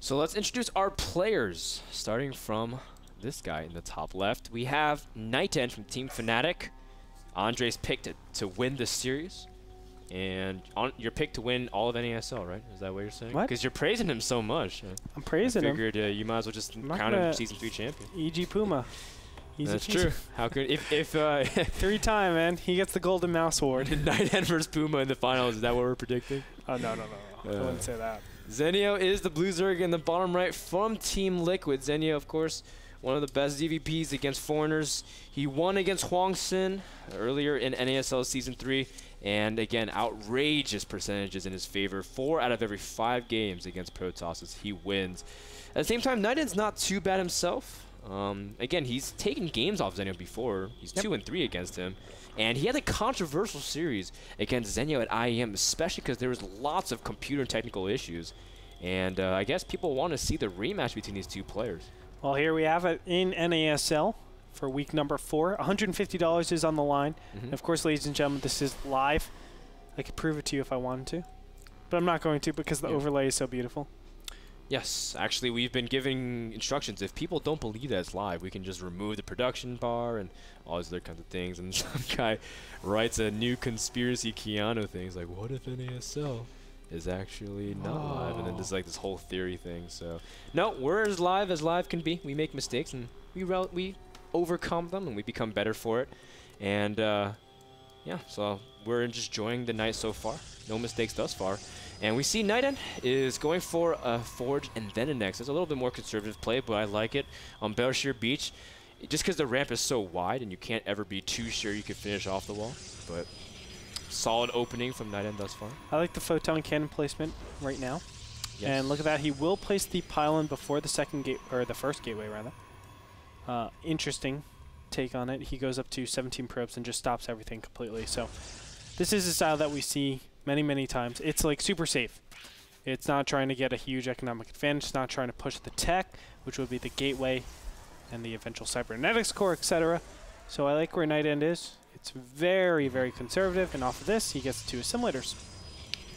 So let's introduce our players, starting from this guy in the top left. We have Nightend from Team Fnatic. Andre's picked to win the series. And your pick to win all of NASL, right? Is that what you're saying? What? Because you're praising him so much. I'm praising him. I figured you might as well just count him Season 3 champion. EG Puma. That's true. How could if 3-time, man, he gets the golden mouse award. Nightend versus Puma in the finals? Is that what we're predicting? Oh no. I wouldn't say that. Zenio is the blue Zerg in the bottom right from Team Liquid. Zenio, of course, one of the best ZVPs against foreigners. He won against Huang Xin earlier in NASL Season 3. And again, outrageous percentages in his favor. 4 out of every 5 games against Protosses, he wins. At the same time, Nightend's not too bad himself. Again, he's taken games off Zenio before. He's 2-3 against him. And he had a controversial series against Zenio at IEM, especially because there was lots of computer and technical issues. And I guess people want to see the rematch between these two players. Well, here we have it in NASL for week number 4. $150 is on the line. And of course, ladies and gentlemen, this is live. I could prove it to you if I wanted to. But I'm not going to because the overlay is so beautiful. Yes, actually, we've been giving instructions. If people don't believe that it's live, we can just remove the production bar and all these other kinds of things. And some guy writes a new conspiracy Keanu thing. He's like, what if NASL is actually not live? And then there's like this whole theory thing. So, no, we're as live can be. We make mistakes, and we overcome them, and we become better for it. And, yeah, so we're just enjoying the night so far. No mistakes thus far. And we see Nightend is going for a Forge and then a Nexus. A little bit more conservative play, but I like it. On Bel'Shir Beach, just because the ramp is so wide and you can't ever be too sure you can finish off the wall. But solid opening from Nightend thus far. I like the photon cannon placement right now. Yes. And look at that. He will place the pylon before the second gate, or the first gateway, rather. Interesting take on it. He goes up to 17 probes and just stops everything completely. So this is a style that we see many times. It's like super safe. It's not trying to get a huge economic advantage. It's not trying to push the tech, which would be the gateway and the eventual cybernetics core, etc. So I like where Nightend is. It's very conservative, and off of this, he gets 2 assimilators.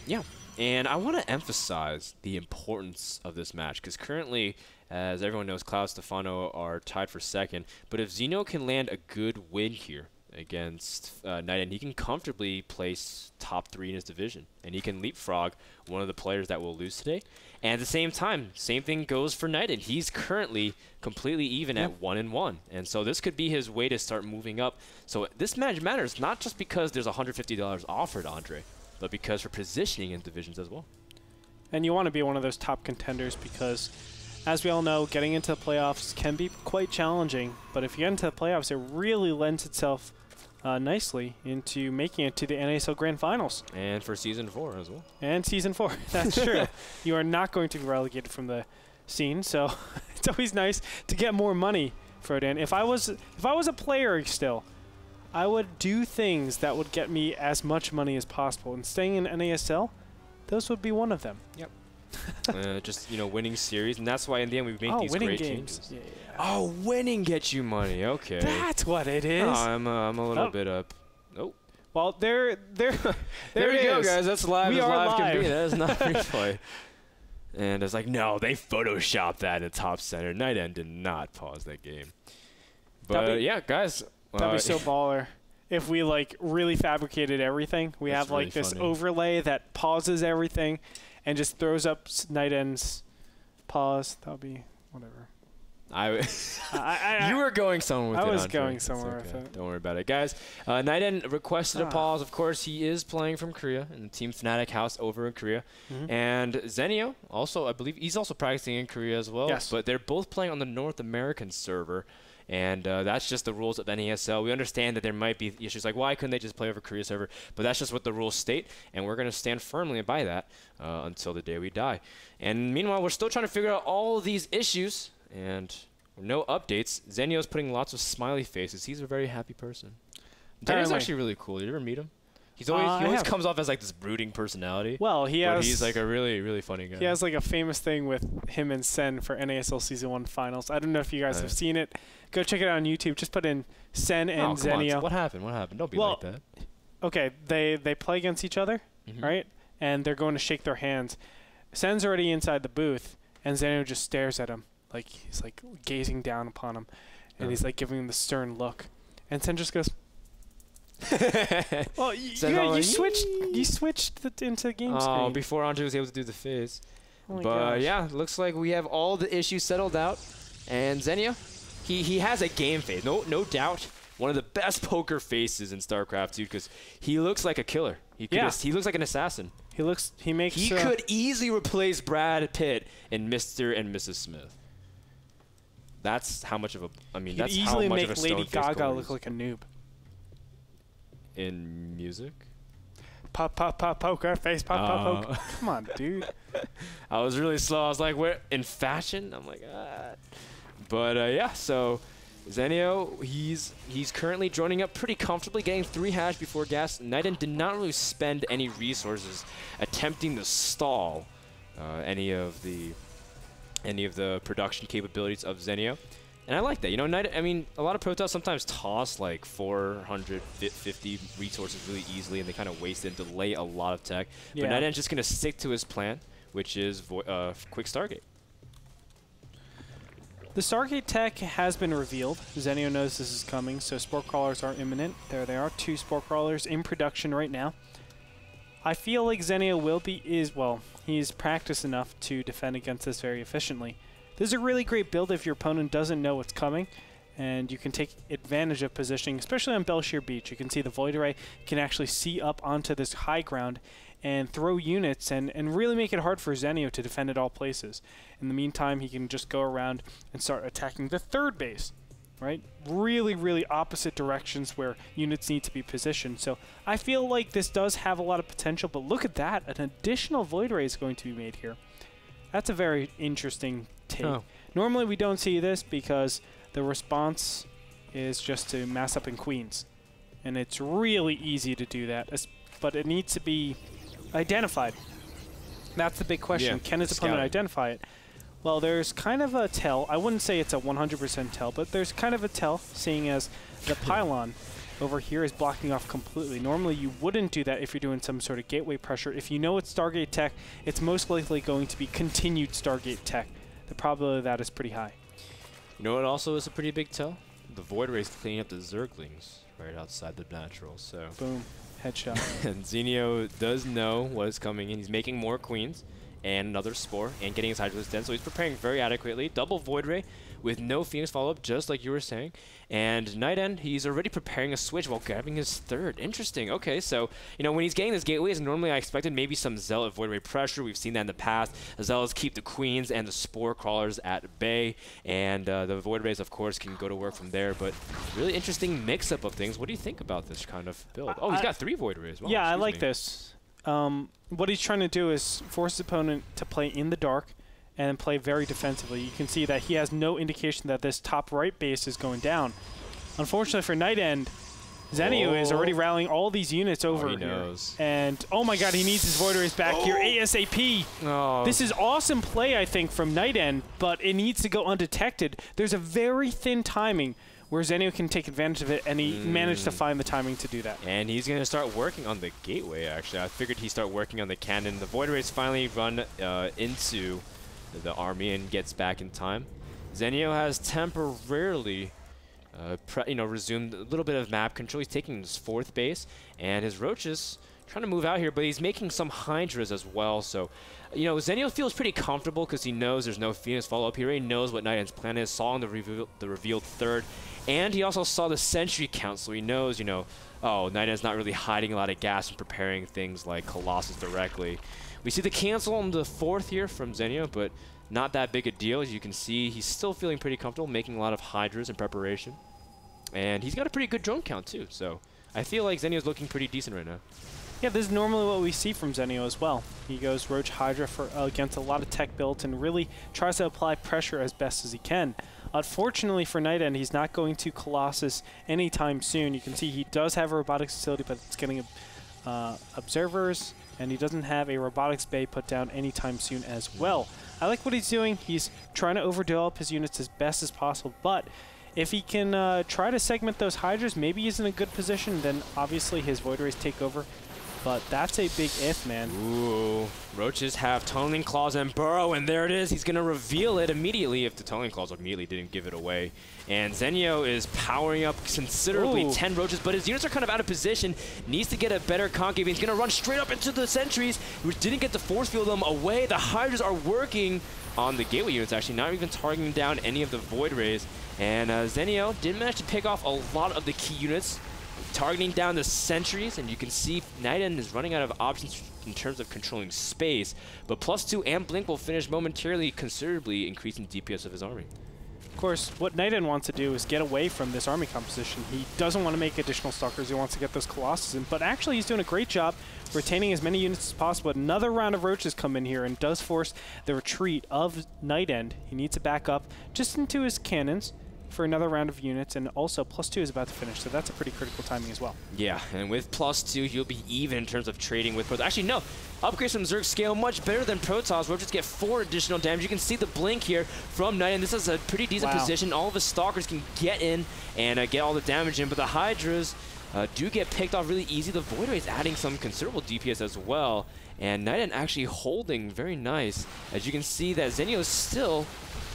Yeah, and I want to emphasize the importance of this match, because currently, as everyone knows, Cloud Stefano are tied for 2nd, but if Zenio can land a good win here against Nightend, he can comfortably place top 3 in his division, and he can leapfrog one of the players that will lose today. And at the same time, same thing goes for Nightend. He's currently completely even at 1-1, and so this could be his way to start moving up. So this match matters not just because there's $150 offered, Andre, but because for positioning in divisions as well. And you want to be one of those top contenders because, as we all know, getting into the playoffs can be quite challenging. But if you get into the playoffs, it really lends itself nicely into making it to the NASL Grand Finals. And for Season 4 as well. And Season 4, that's true. You are not going to be relegated from the scene, so it's always nice to get more money, Frodan. If I was a player still, I would do things that would get me as much money as possible. And staying in NASL, those would be one of them. Yep. Just, you know, winning series, and that's why in the end we make these great changes. Yeah. Oh, winning gets you money. Okay. That's what it is. No, I'm a little bit up. Oh. Well, there we go, guys. That's live as live can be. That is not replay. And it's like, no, they photoshopped that in top center. Nightend did not pause that game. But yeah, guys. That'd be so baller. If we like really fabricated everything, we have like this overlay that pauses everything and just throws up Nightend's pause. That'll be whatever. You were going somewhere with it. I was going somewhere with it. Don't worry about it, guys. Nightend requested a pause. Of course, he is playing from Korea in the Team Fnatic house over in Korea. And Zenio, also, I believe he's also practicing in Korea as well. Yes. But they're both playing on the North American server. And that's just the rules of NASL. We understand that there might be issues like, why couldn't they just play over Korea server? But that's just what the rules state, and we're going to stand firmly by that until the day we die. And meanwhile, we're still trying to figure out all of these issues, and no updates. Zenio's putting lots of smiley faces. He's a very happy person. Zenio's actually really cool. Did you ever meet him? He always comes off as like this brooding personality. Well, he's like a really funny guy. He has like a famous thing with him and Sen for NASL Season 1 finals. I don't know if you guys have seen it. Go check it out on YouTube. Just put in Sen and Zenio. What happened? Don't be like that. Okay, they play against each other, right? And they're going to shake their hands. Sen's already inside the booth, And Zenio just stares at him, like he's like gazing down upon him, and he's like giving him the stern look. And Sen just goes, well, you switched into game screen. Oh, before Andre was able to do the phase. Oh but yeah, looks like we have all the issues settled out. And Zenio, he has a game phase, no doubt. One of the best poker faces in StarCraft, dude, because he looks like a killer. He looks like an assassin. He could easily replace Brad Pitt in Mr. and Mrs. Smith. That's how much of a, I mean, that's how much of a stone face He'd easily make Lady Gaga is. look like a noob. In music? Pop, poker face, poker. Come on, dude. I was really slow. I was like, where? In fashion? I'm like, But yeah, so Zenio, he's currently droning up pretty comfortably, getting 3 hash before gas. Nightend did not really spend any resources attempting to stall any of the production capabilities of Zenio. And I like that. You know, I mean, a lot of Protoss sometimes toss like 450 resources really easily, and they kind of waste it and delay a lot of tech. Yeah. But Nightend's just going to stick to his plan, which is quick Stargate. The Stargate tech has been revealed. Zenio knows this is coming, so Spore Crawlers are imminent. There they are, 2 Spore Crawlers in production right now. I feel like Zenio he's practiced enough to defend against this very efficiently. This is a really great build if your opponent doesn't know what's coming, and you can take advantage of positioning, especially on Bel'Shir Beach. You can see the Void Array can actually see up onto this high ground and throw units and really make it hard for Zenio to defend at all places. In the meantime, he can just go around and start attacking the 3rd base, right? Really, really opposite directions where units need to be positioned. So I feel like this does have a lot of potential, but look at that. An additional Void Array is going to be made here. That's a very interesting take. Oh. Normally we don't see this because the response is just to mass up in queens. And it's really easy to do that, but it needs to be identified. That's the big question. Can his opponent identify it? Well, there's kind of a tell. I wouldn't say it's a 100% tell, but there's kind of a tell, seeing as the pylon over here is blocking off completely. Normally you wouldn't do that if you're doing some sort of gateway pressure. If you know it's Stargate tech, it's most likely going to be continued Stargate tech. The probability of that is pretty high. You know what also is a pretty big tell? The Void Array is cleaning up the Zerglings right outside the natural, so... Boom. Headshot. And Zenio does know what is coming in. He's making more queens and another Spore and getting his Hydra den, so he's preparing very adequately. Double Void Ray with no Phoenix follow-up, just like you were saying. And Nightend, he's already preparing a switch while grabbing his 3rd. Interesting. Okay, so, you know, when he's getting this gateways, normally I expected maybe some Zealot Void Ray pressure. We've seen that in the past. The Zealots keep the Queens and the Spore Crawlers at bay, and the Void Rays, of course, can go to work from there. But really interesting mix-up of things. What do you think about this kind of build? Oh, he's got 3 Void Rays. Well, yeah, I like this. What he's trying to do is force his opponent to play in the dark and play very defensively. You can see that he has no indication that this top right base is going down. Unfortunately for Nightend, Zenio is already rallying all these units over here. Knows. And, oh my god, he needs his Void Rays back here ASAP. This is awesome play, I think, from Nightend, but it needs to go undetected. There's a very thin timing where Zenio can take advantage of it, and he managed to find the timing to do that. And he's going to start working on the gateway, actually. I figured he'd start working on the cannon. The Void Rays finally run into the army and gets back in time. Zenio has temporarily resumed a little bit of map control. He's taking his 4th base, and his Roaches trying to move out here, but he's making some Hydras as well. So, you know, Zenio feels pretty comfortable because he knows there's no Phoenix follow-up. He already knows what Nightend's plan is, saw in the revealed 3rd, and he also saw the Sentry count, so he knows, you know, oh, Nightend's not really hiding a lot of gas and preparing things like Colossus directly. We see the cancel on the 4th here from Zenio, but not that big a deal. As you can see, he's still feeling pretty comfortable, making a lot of Hydras in preparation. And he's got a pretty good drone count, too. So I feel like Zenio's looking pretty decent right now. Yeah, this is normally what we see from Zenio as well. He goes Roach Hydra against a lot of tech builds and really tries to apply pressure as best as he can. Unfortunately for Nightend, he's not going to Colossus anytime soon. You can see he does have a robotics facility, but it's getting observers, and he doesn't have a robotics bay put down anytime soon as well. I like what he's doing. He's trying to overdevelop his units as best as possible, but if he can try to segment those Hydras, maybe he's in a good position, then obviously his Void Rays take over. but that's a big if, man. Ooh, Roaches have Tunneling Claws and Burrow, and there it is. He's going to reveal it immediately if the Tunneling Claws immediately didn't give it away. And Zenio is powering up considerably, 10 Roaches, but his units are kind of out of position. Needs to get a better concave. He's going to run straight up into the sentries, which didn't get to force field them away. The Hydras are working on the gateway units, actually, not even targeting down any of the Void Rays. And Zenio did manage to pick off a lot of the key units, targeting down the sentries, and you can see Nightend is running out of options in terms of controlling space, but +2 and Blink will finish momentarily, considerably increasing DPS of his army. Of course, what Nightend wants to do is get away from this army composition. He doesn't want to make additional Stalkers. He wants to get those Colossus in, but actually he's doing a great job retaining as many units as possible. Another round of Roaches come in here and does force the retreat of Nightend. He needs to back up just into his cannons for another round of units, and also +2 is about to finish, so that's a pretty critical timing as well. Yeah, and with +2, he'll be even in terms of trading with Protoss. Actually, no. Upgrades from Zerg scale much better than Protoss. Roaches get 4 additional damage. You can see the blink here from Nightend. This is a pretty decent position. All of his Stalkers can get in and get all the damage in, but the Hydras do get picked off really easy. The Void Rays adding some considerable DPS as well, and Nightend actually holding very nice. As you can see that Zenio is still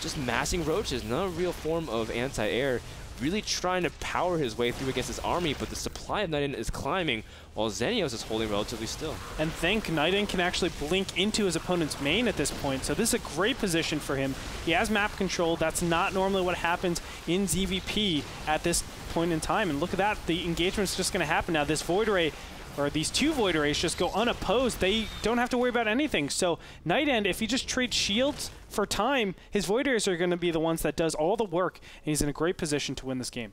just massing Roaches, not a real form of anti-air, really trying to power his way through against his army, but the supply of Nightend is climbing while Zenios is holding relatively still. And think Nightend can actually blink into his opponent's main at this point, so this is a great position for him. He has map control. That's not normally what happens in ZVP at this point in time, and look at that, the engagement's just going to happen now. This Void Ray, or these 2 Void Rays, just go unopposed. They don't have to worry about anything. So Nightend, if he just trades shields for time, his Void Rays are going to be the ones that does all the work, and he's in a great position to win this game.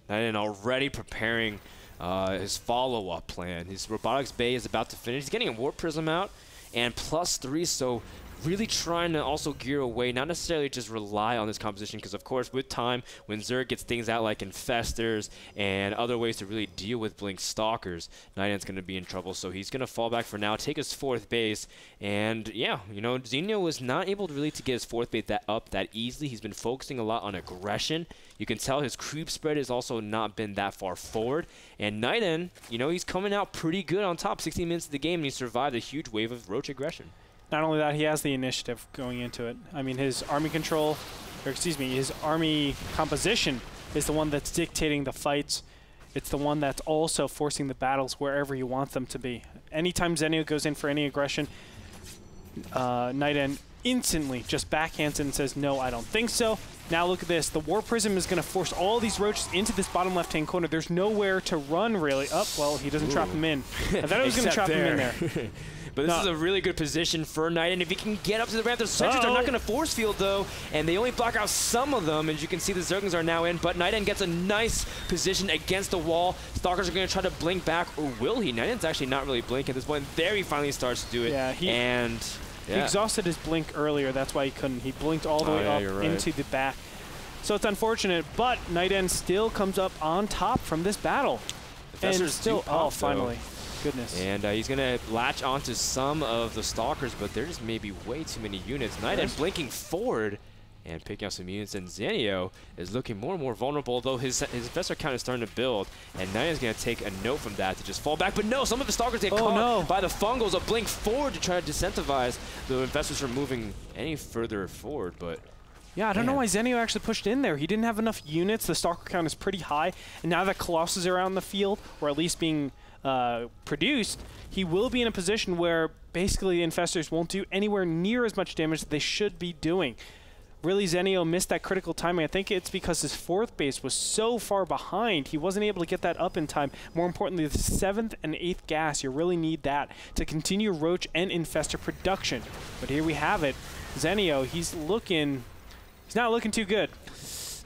Nightend already preparing his follow-up plan. His Robotics Bay is about to finish. He's getting a Warp Prism out, and +3, so really trying to also gear away, not necessarily just rely on this composition, because of course with time, when Zerg gets things out like Infestors and other ways to really deal with Blink Stalkers, Nightend's going to be in trouble, so he's going to fall back for now, take his 4th base, and yeah, you know, Zenio was not able to really to get his 4th base up that easily. He's been focusing a lot on aggression. You can tell his creep spread has also not been that far forward, and Nightend, you know, he's coming out pretty good on top, 16 minutes of the game, and he survived a huge wave of Roach aggression. Not only that, he has the initiative going into it. I mean, his army control, or excuse me, his army composition is the one that's dictating the fights. It's the one that's also forcing the battles wherever you want them to be. Anytime Zenio goes in for any aggression, Nightend instantly just backhands it and says, no, I don't think so. Now look at this. The War Prism is going to force all these Roaches into this bottom left-hand corner. There's nowhere to run, really. Oh, well, he doesn't trap him in. I thought he was going to trap him in there. But this is a really good position for Nightend. If he can get up to the ramp, the sentries are not going to force field, though, and they only block out some of them. As you can see, the Zerglings are now in, but Nightend gets a nice position against the wall. Stalkers are going to try to blink back, or will he? Nightend's actually not really blinking at this point. There he finally starts to do it. Yeah, he exhausted his blink earlier. That's why he couldn't. He blinked all the way up into the back. So it's unfortunate, but Nightend still comes up on top from this battle. And still, finally. Goodness. And he's going to latch onto some of the Stalkers, but there just may be way too many units. Nightend blinking forward and picking up some units, and Zenio is looking more and more vulnerable, though his Infestor count is starting to build, and Nightend's going to take a note from that to just fall back. But no, some of the Stalkers get caught by the Fungals. A blink forward to try to disincentivize the Infestors from moving any further forward, but... Yeah, I don't know why Zenio actually pushed in there. He didn't have enough units. The Stalker count is pretty high, and now that Colossus are out in the field, or at least being produced, he will be in a position where basically the Infestors won't do anywhere near as much damage that they should be doing. Really, Zenio missed that critical timing. I think it's because his 4th base was so far behind, he wasn't able to get that up in time. More importantly, the 7th and 8th gas, you really need that to continue Roach and Infestor production. But here we have it. Zenio, he's not looking too good.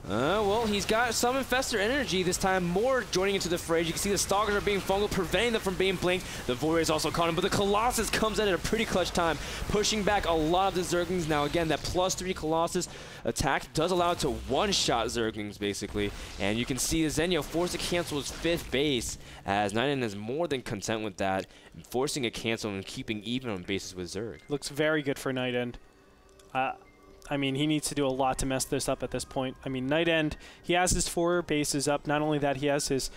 Well, he's got some Infestor energy this time, more joining into the fray. You can see the Stalkers are being fungal, preventing them from being blinked. The Void Rays also caught him, but the Colossus comes in at a pretty clutch time, pushing back a lot of the Zerglings. Now, again, that +3 Colossus attack does allow it to one-shot Zerglings, basically. And you can see Zenio forced to cancel his 5th base, as Nightend is more than content with that, forcing a cancel and keeping even on bases with Zerg. Looks very good for Nightend. I mean, he needs to do a lot to mess this up at this point. I mean, Nightend, he has his 4 bases up. Not only that, he has his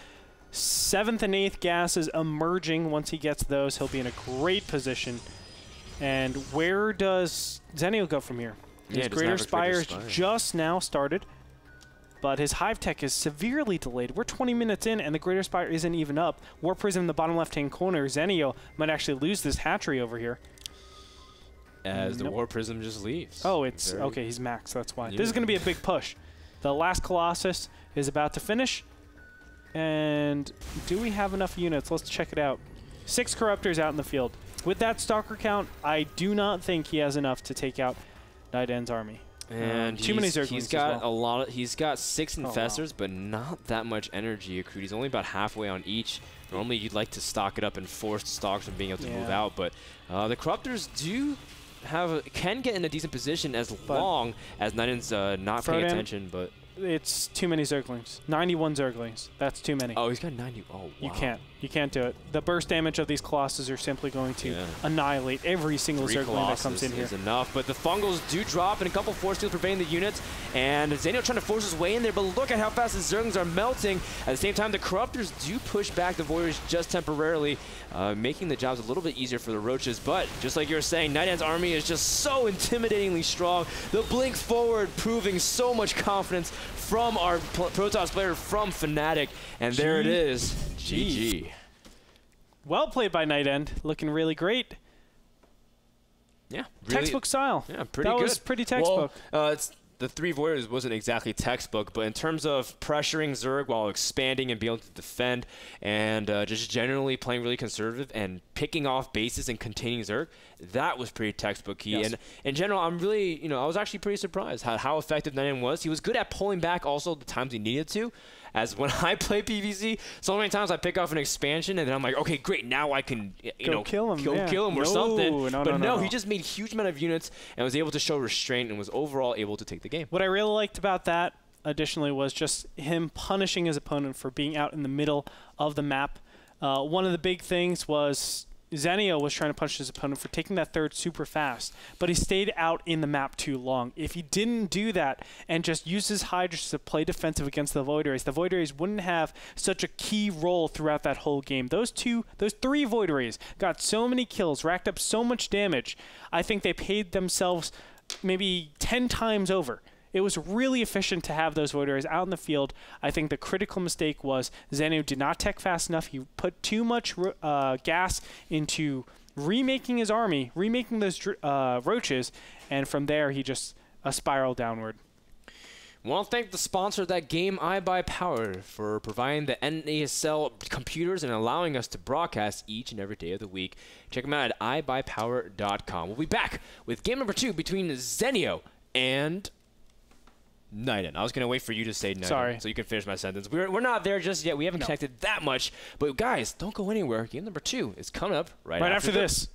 7th and 8th gases emerging. Once he gets those, he'll be in a great position. And where does Zenio go from here? His Greater Spire's just now started, but his Hive Tech is severely delayed. We're 20 minutes in, and the Greater Spire isn't even up. War Prism in the bottom left-hand corner. Zenio might actually lose this hatchery over here. As the War Prism just leaves. Oh, it's okay. He's max. That's why. Yeah. This is going to be a big push. The last Colossus is about to finish. And do we have enough units? Let's check it out. 6 Corruptors out in the field. With that Stalker count, I do not think he has enough to take out Nightend's army. And too many Zerglings. He's got a lot of. He's got 6 Infestors, but not that much energy accrued. He's only about halfway on each. Normally, you'd like to stock it up and force the Stalkers from being able to move out, but the Corruptors can get in a decent position as long as Nightend's not paying attention. But it's too many Zerglings. 91 Zerglings. That's too many. Oh, he's got 90. Oh, wow. You can't. You can't do it. The burst damage of these Colossus are simply going to annihilate every single Zergling that comes in here. Is enough, but the Fungals do drop, and a couple force fields preventing the units, and Zenio trying to force his way in there, but look at how fast the Zerglings are melting. At the same time, the Corruptors do push back the Warriors just temporarily, making the jobs a little bit easier for the Roaches, but just like you were saying, Nightend's army is just so intimidatingly strong. The blink forward proving so much confidence from our Protoss player from Fnatic, and there it is. GG. Well played by Nightend. Looking really great. Yeah. Really, textbook style. Yeah, pretty good. That was pretty textbook. Well, the 3 Warriors wasn't exactly textbook, but in terms of pressuring Zerg while expanding and being able to defend and just generally playing really conservative and picking off bases and containing Zerg, that was pretty textbook-y. Yes. And in general, I'm really, I was actually pretty surprised how effective Nightend was. He was good at pulling back also the times he needed to. As when I play PvZ, so many times I pick off an expansion and then I'm like, okay, great, now I can, kill him, kill him or something. No, he just made a huge amount of units and was able to show restraint and was overall able to take the game. What I really liked about that, additionally, was just him punishing his opponent for being out in the middle of the map. One of the big things was Zenio was trying to punish his opponent for taking that 3rd super fast, but he stayed out in the map too long. If he didn't do that and just use his Hydras to play defensive against the Void Rays, the Void Rays wouldn't have such a key role throughout that whole game. Those 3 Void Rays got so many kills, racked up so much damage. I think they paid themselves maybe 10 times over. It was really efficient to have those Void Rays out in the field. I think the critical mistake was Zenio did not tech fast enough. He put too much gas into remaking his army, remaking those Roaches, and from there he just spiraled downward. I want to thank the sponsor of that game, iBuyPower, for providing the NASL computers and allowing us to broadcast each and every day of the week. Check them out at iBuyPower.com. We'll be back with game number 2 between Zenio and Nightend. I was going to wait for you to say Nightend so you can finish my sentence. We're not there just yet. We haven't connected that much. But guys, don't go anywhere. Game number 2 is coming up right after this.